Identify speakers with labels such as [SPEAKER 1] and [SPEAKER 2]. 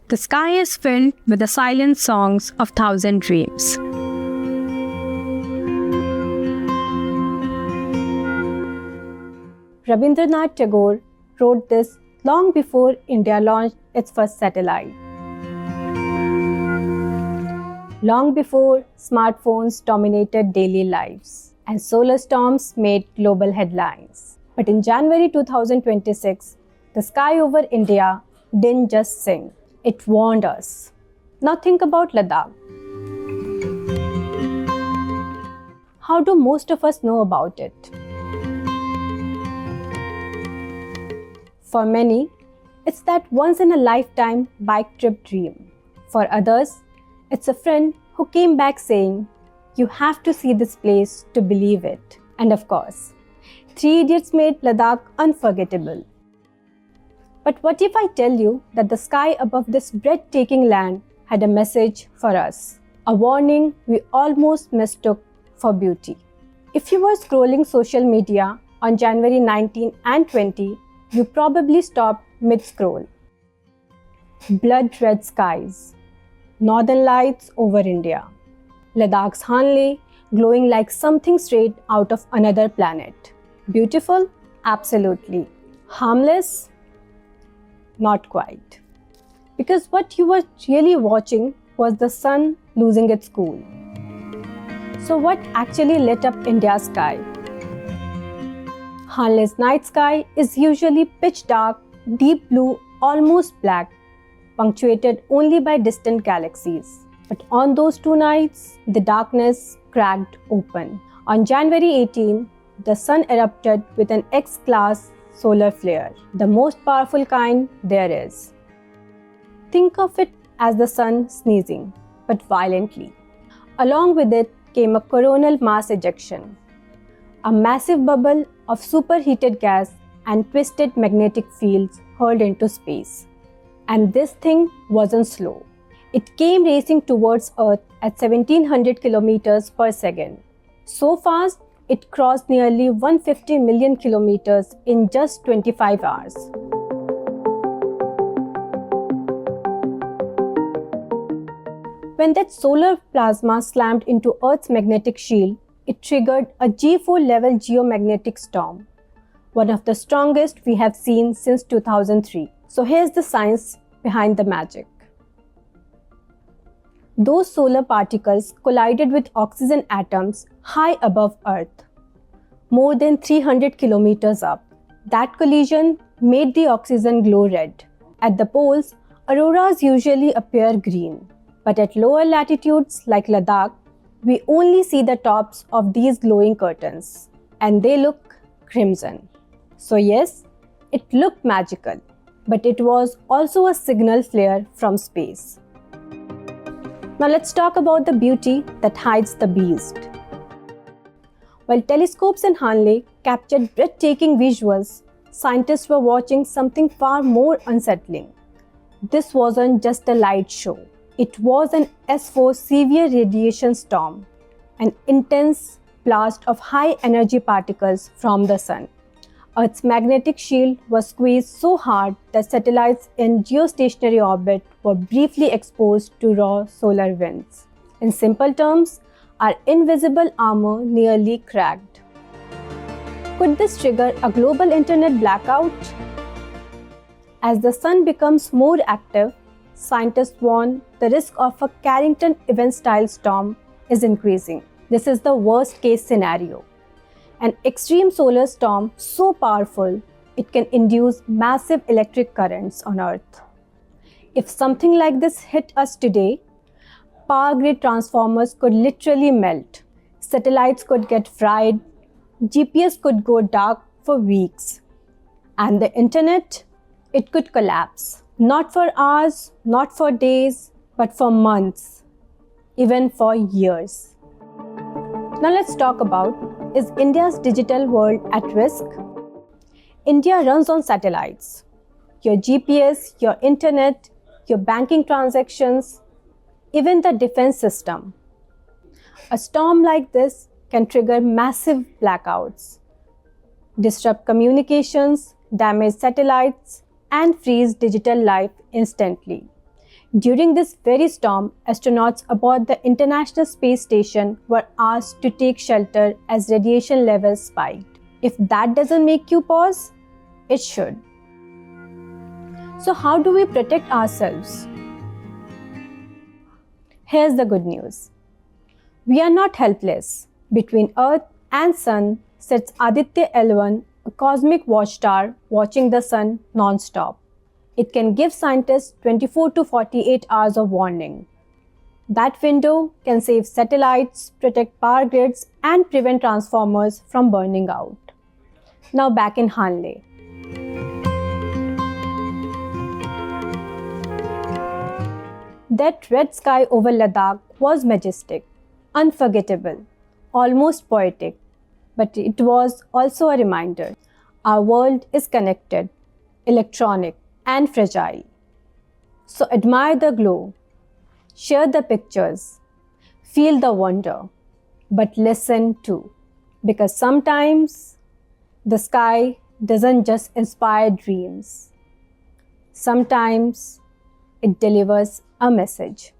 [SPEAKER 1] The sky is filled with the silent songs of thousand dreams.
[SPEAKER 2] Rabindranath Tagore wrote this long before India launched its first satellite. Long before smartphones dominated daily lives and solar storms made global headlines. But in January 2026, the sky over India didn't just sing, it warned us. Now think about Ladakh. How do most of us know about it? For many, it's that once-in-a-lifetime bike trip dream. For others, it's a friend who came back saying, "You have to see this place to believe it." And of course, Three Idiots made Ladakh unforgettable. But what if I tell you that the sky above this breathtaking land had a message for us? A warning we almost mistook for beauty. If you were scrolling social media on January 19 and 20, you probably stopped mid-scroll. Blood red skies, northern lights over India, Ladakh's hanle glowing like something straight out of another planet. Beautiful? Absolutely. Harmless? Not quite. Because what you were really watching was the sun losing its cool. So what actually lit up India's sky? Hanle's night sky is usually pitch dark, deep blue, almost black, punctuated only by distant galaxies. But on those two nights, the darkness cracked open. On January 18, the sun erupted with an X-class solar flare, the most powerful kind there is. Think of it as the sun sneezing, but violently. Along with it came a coronal mass ejection, a massive bubble of superheated gas and twisted magnetic fields hurled into space. And this thing wasn't slow. It came racing towards Earth at 1700 kilometers per second. So fast, it crossed nearly 150 million kilometers in just 25 hours. When that solar plasma slammed into Earth's magnetic shield, it triggered a G4 level geomagnetic storm, one of the strongest we have seen since 2003. So here's the science behind the magic. Those solar particles collided with oxygen atoms high above Earth, more than 300 kilometers up. That collision made the oxygen glow red. At the poles, auroras usually appear green, but at lower latitudes like Ladakh, we only see the tops of these glowing curtains, and they look crimson. So yes, it looked magical, but it was also a signal flare from space. Now let's talk about the beauty that hides the beast. While telescopes in hanle captured breathtaking visuals, scientists were watching something far more unsettling. This wasn't just a light show. It was an S4 severe radiation storm, an intense blast of high-energy particles from the sun. Earth's magnetic shield was squeezed so hard that satellites in geostationary orbit were briefly exposed to raw solar winds. In simple terms, our invisible armor nearly cracked. Could this trigger a global internet blackout? As the sun becomes more active, scientists warn the risk of a Carrington event-style storm is increasing. This is the worst-case scenario. An extreme solar storm so powerful, it can induce massive electric currents on Earth. If something like this hit us today, power grid transformers could literally melt. Satellites could get fried. GPS could go dark for weeks. And the internet, it could collapse. Not for hours, not for days, but for months, even for years. Now let's talk about, is India's digital world at risk? India runs on satellites. Your GPS, your internet, your banking transactions, even the defense system. A storm like this can trigger massive blackouts, disrupt communications, damage satellites, and freeze digital life instantly. During this very storm, astronauts aboard the International Space Station were asked to take shelter as radiation levels spiked. If that doesn't make you pause, it should. So how do we protect ourselves? Here's the good news. We are not helpless. Between Earth and Sun sits Aditya L1, a cosmic watchtower watching the Sun non-stop. It can give scientists 24 to 48 hours of warning. That window can save satellites, protect power grids, and prevent transformers from burning out. Now back in Hanle. That red sky over Ladakh was majestic, unforgettable, almost poetic, but it was also a reminder. Our world is connected, electronic, and fragile. So admire the glow, share the pictures, feel the wonder, but listen too, because sometimes the sky doesn't just inspire dreams. Sometimes it delivers a message.